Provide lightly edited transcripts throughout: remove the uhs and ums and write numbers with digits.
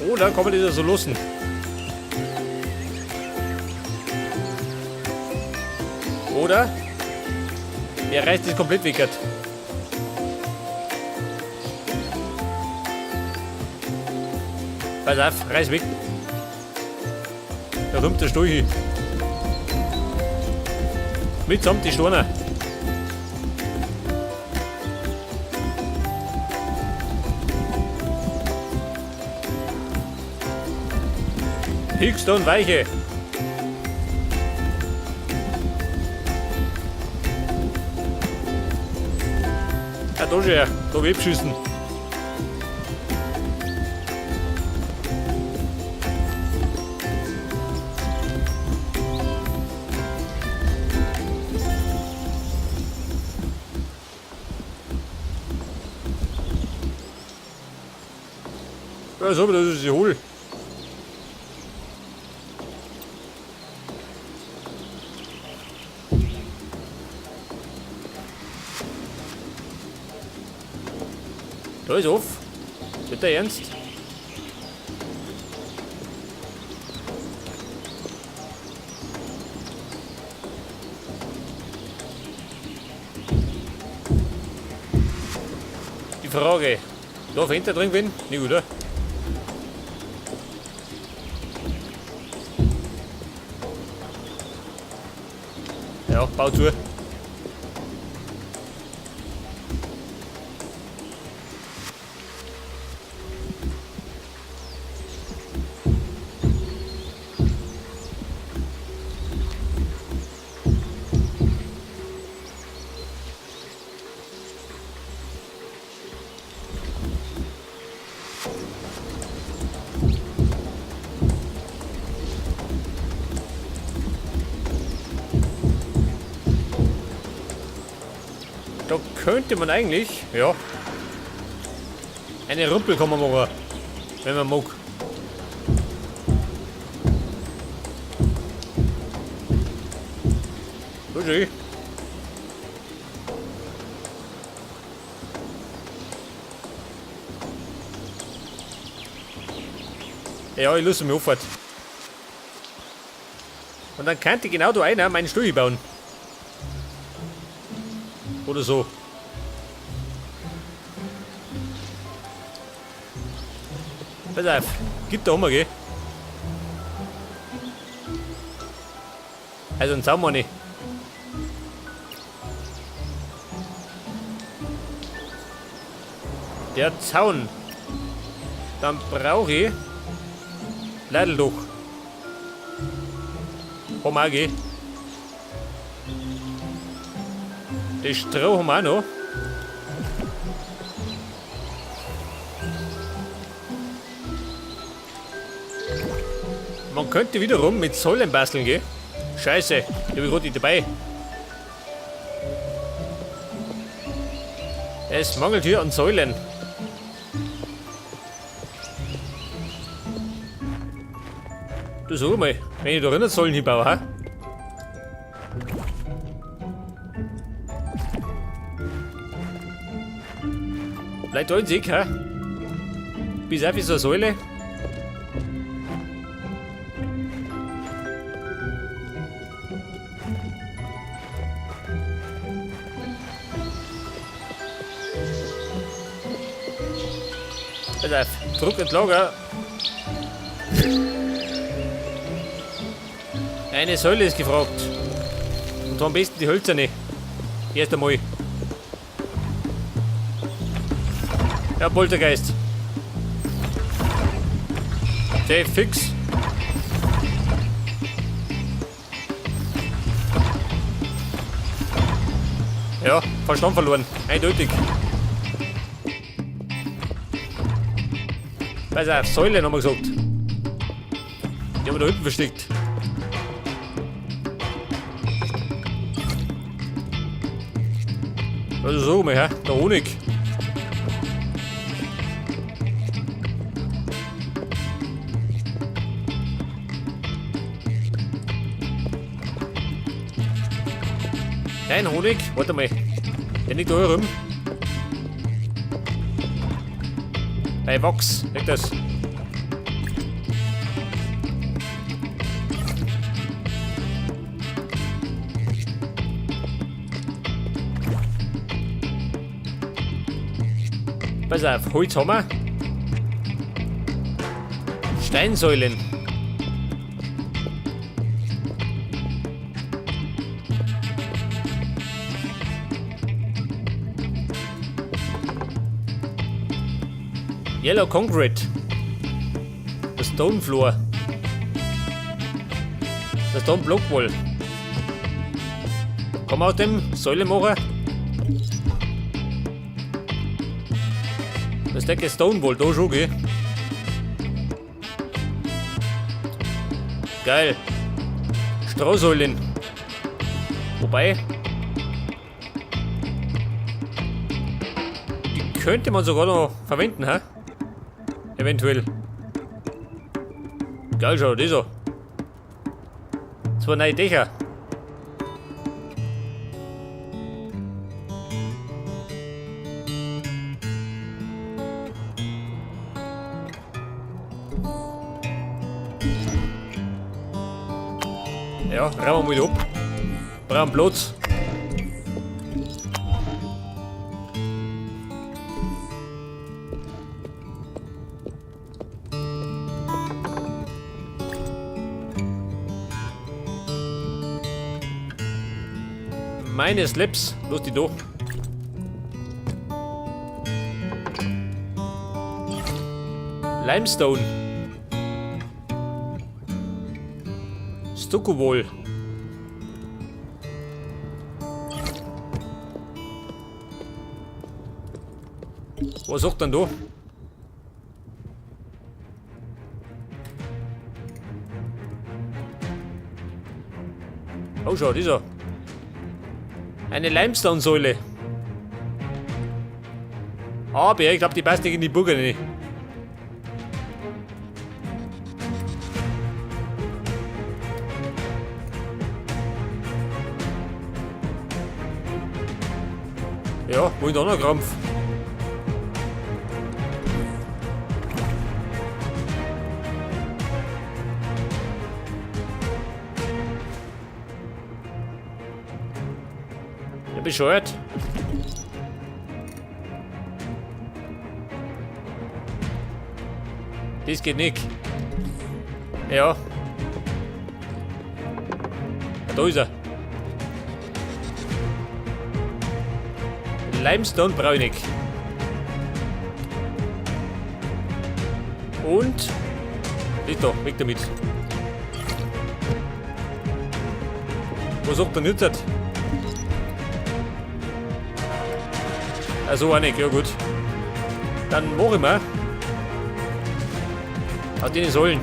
Oder kann man das ja so lassen? Oder? Er reißt das komplett weg. Pass auf, reiß weg. Da kommt der Stolchi. Mitsamt die Steine. Hickst und Weiche. Ah, da schon her. Da Webschüssen. Ja, so, das ist die Hohl. Da ist auf. Wird der ernst? Die Frage. Darf hinter drin bin? Nicht, oder? Ja, bau zu. Da könnte man eigentlich, ja, eine Rümpel kann man machen, wenn man mag. So schön. Ja, ich lasse mich auf. Und dann könnte genau da einer meinen Stuhl bauen. Oder so. Pass auf, gib da mal, gell? Also einen Zaun meine ich. Der Zaun. Dann brauche ich Leideltuch. Haben wir auch, gell? Das Stroh haben wir auch noch. Man könnte wiederum mit Säulen basteln, gell? Scheiße, die habe ich gerade nicht dabei. Es mangelt hier an Säulen. Du sag mal, wenn ich da drinnen Säulen hinbaue, ha? Bleibt da in Sick, ha? Bis auf so eine Säule. Pass auf, Druck und Lager. Eine Säule ist gefragt. Und am besten die hölzerne. Erst einmal. Ja, Poltergeist. Safe fix. Ja, Verstand verloren. Eindeutig. Pass auf, Säule haben wir gesagt. Die haben wir da hinten versteckt. Also so mal her, der Honig. Nein, Honig, warte mal. Der liegt da rum. Bei Wachs, liegt das. Pass auf, Holz haben wir. Steinsäulen. Yellow Concrete. Der Stone Floor. Der Stone Block Wall. Kann man aus dem Säule machen? Das ist der Stone Wall, da schon, gell? Geil. Strohsäulen. Wobei. Die könnte man sogar noch verwenden, hä? Eventuell. Geil, schau, das so. 2 neue Dächer. Ja, räumen wir mal ab. Brauchen Platz. Meine Slabs, los die da. Limestone. Stucco Wall. Was sagt denn da? Oh, schau, dieser. Eine Limestone-Säule. Aber ich glaube, die passt nicht in die Burg rein. Ja, wo ist da noch Krampf? Ja, bescheuert. Das geht nicht. Ja. Da ist er. Limestone Bräunig. Und nicht da, weg damit. Was sagt der Nützert? Also auch nicht, ja gut. Dann mache ich mal. Aus denen Säulen.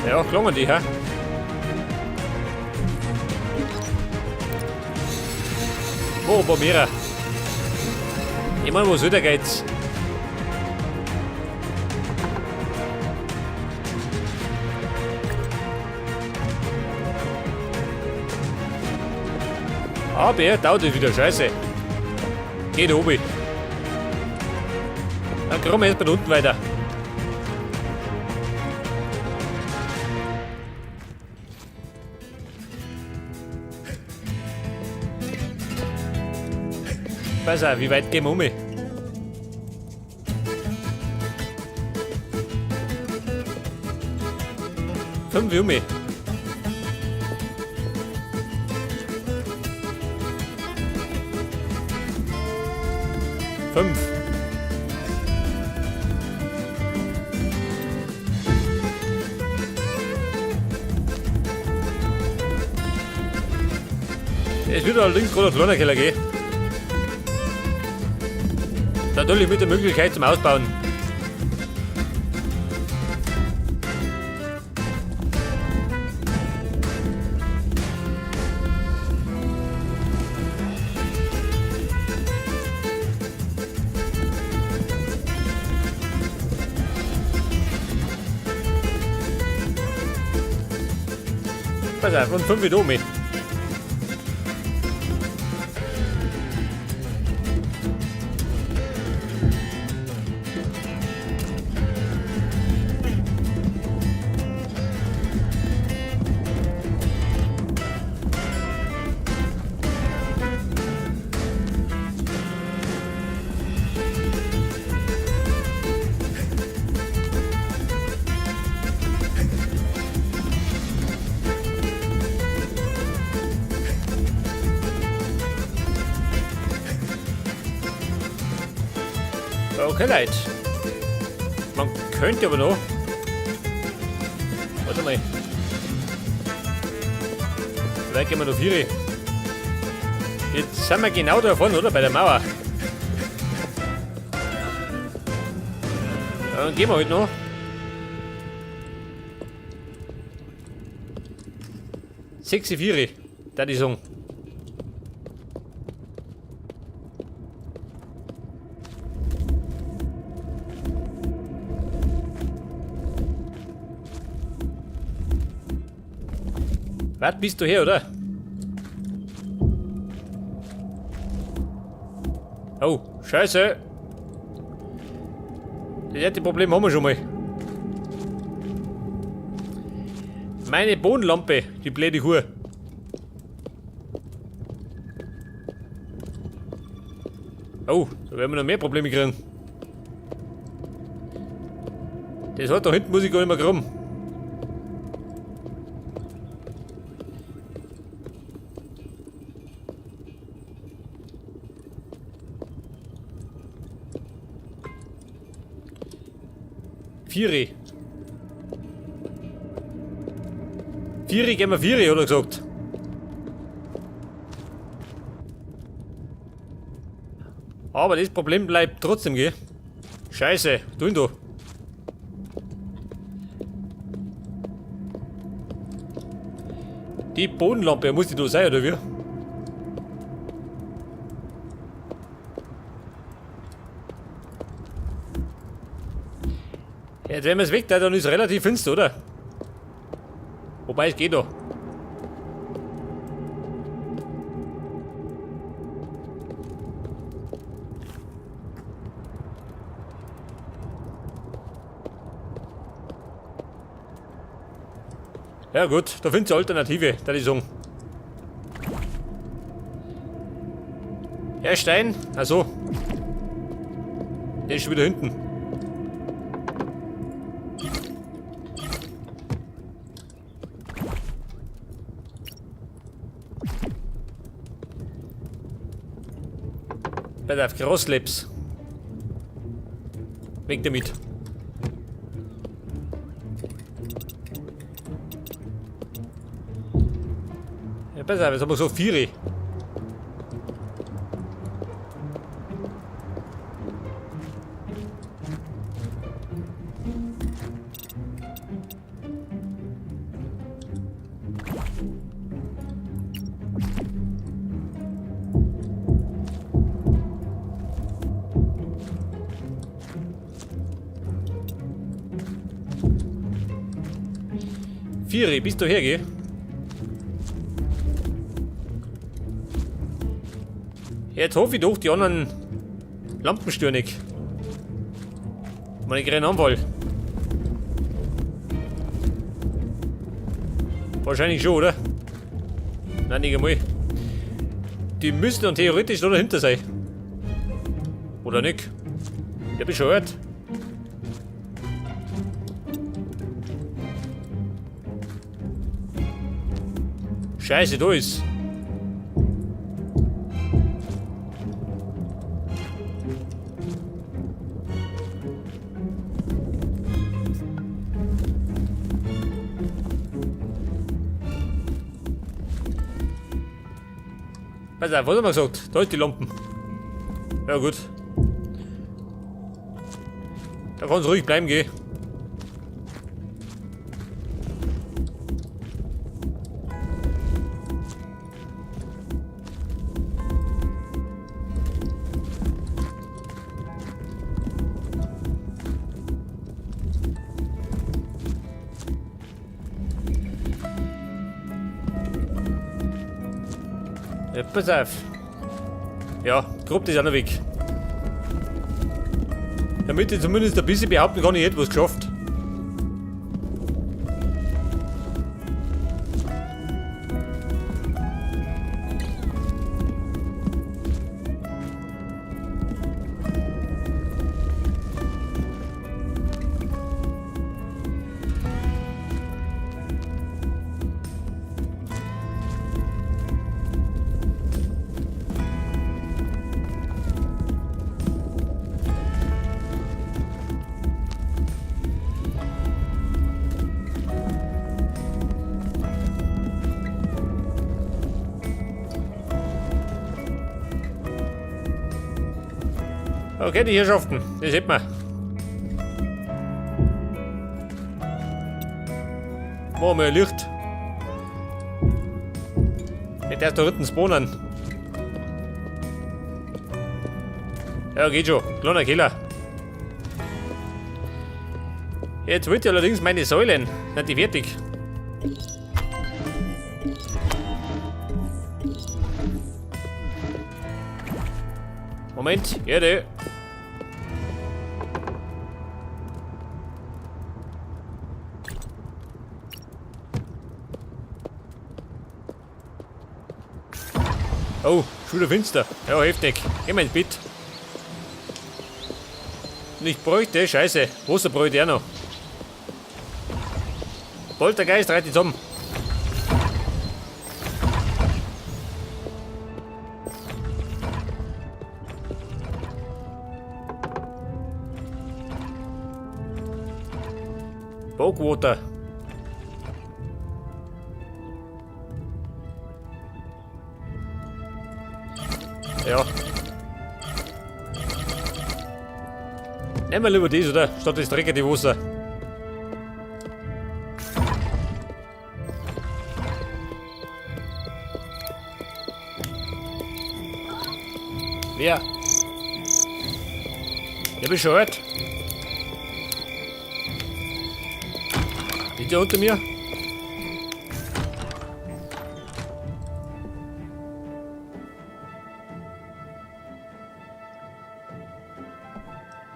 Ja, klangen die, hä? Oh, ein paar mehr. Ich meine, was wieder geht's? Aber er dauert es wieder, scheiße. Geht oben. Dann kommen wir erst bei unten weiter. Pass auf, wie weit gehen wir um? 5 um. 5. Es wird allerdings gerade ein kleiner Keller gehen. Natürlich mit der Möglichkeit zum Ausbauen. Pass auf, und 5 wieder um. Okay, Leute. Man könnte aber noch. Warte mal. Vielleicht gehen wir noch 4. Jetzt sind wir genau da vorne, oder? Bei der Mauer. Ja, dann gehen wir halt noch. Sechs, 4, da die sagen. Was bist du her, oder? Oh, scheiße. Das Problem haben wir schon mal. Meine Bodenlampe, die blöde Hure. Oh, da werden wir noch mehr Probleme kriegen. Das hat da hinten muss ich gar nicht mehr krumm. Viere gehen wir 4, hat er gesagt. Aber das Problem bleibt trotzdem, gell? Scheiße, tun da. Die Bodenlampe, muss die da sein, oder wie? Jetzt wenn wir es weg, dann ist es relativ finster, oder? Wobei es geht doch. Ja gut, da findest du eine Alternative, da die sagen. Ja, Stein, also. Der ist schon wieder hinten. Bei der Crosslips. Weg damit. Ja, pass auf, jetzt haben wir so 4. Vieri, bist du her, geh? Jetzt hoffe ich doch, die anderen Lampen stören nicht. Wenn ich rennen will. Wahrscheinlich schon, oder? Nein, nicht einmal. Die müssen dann theoretisch da dahinter sein. Oder nicht? Ja, bescheuert. Scheiße, da ist. Pass auf, was haben wir gesagt? Da ist die Lampen. Ja gut. Da kann es ruhig bleiben, geh. Ja, pass auf. Ja, grob ist auch noch weg. Damit ich zumindest ein bisschen behaupten kann, ich hätte was geschafft. Okay, die Herrschaften, das sieht man. Machen wir ein Licht. Nicht erst da hinten spawnen. Ja, geht schon. Kleiner Killer. Jetzt wollte ich allerdings meine Säulen. Sind die fertig? Moment, Erde. Oh, schon wieder finster. Ja, heftig. Geh mal ins Bett. Und ich bräuchte, scheiße, Wasser bräuchte ich auch noch. Poltergeist, reiht die zusammen. Bogwater. Ja. Nehmen wir lieber das, oder? Statt das dreckige Wasser. Wer? Ja, bescheuert. Ist der unter mir?